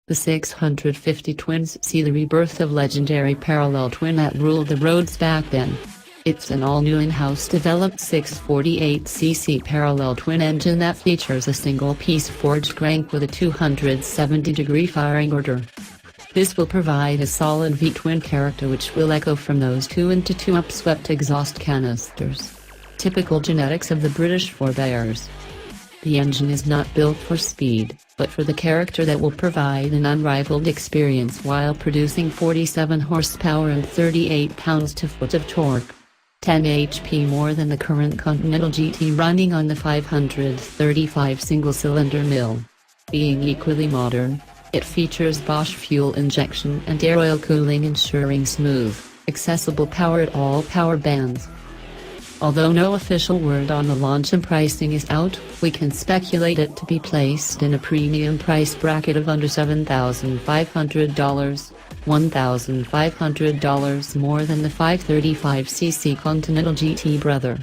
The 650 twins see the rebirth of legendary parallel twin that ruled the roads back then. It's an all-new in-house developed 648cc parallel twin engine that features a single-piece forged crank with a 270-degree firing order. This will provide a solid V-twin character which will echo from those 2-into-2 upswept exhaust canisters. Typical genetics of the British forebears. The engine is not built for speed, but for the character that will provide an unrivaled experience while producing 47 horsepower and 38 pounds-to-foot of torque. 10 HP more than the current Continental GT running on the 535 single-cylinder mill. Being equally modern, it features Bosch fuel injection and air oil cooling ensuring smooth, accessible power at all power bands. Although no official word on the launch and pricing is out, we can speculate it to be placed in a premium price bracket of under $7,500, $1,500 more than the 535cc Continental GT brother.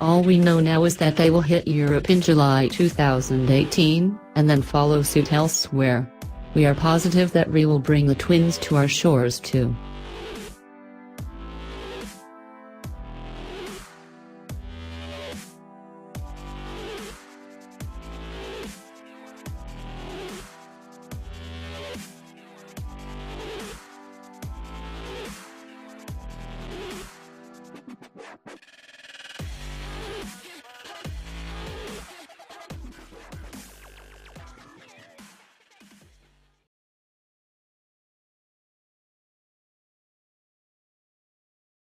All we know now is that they will hit Europe in July 2018, and then follow suit elsewhere. We are positive that we will bring the twins to our shores too.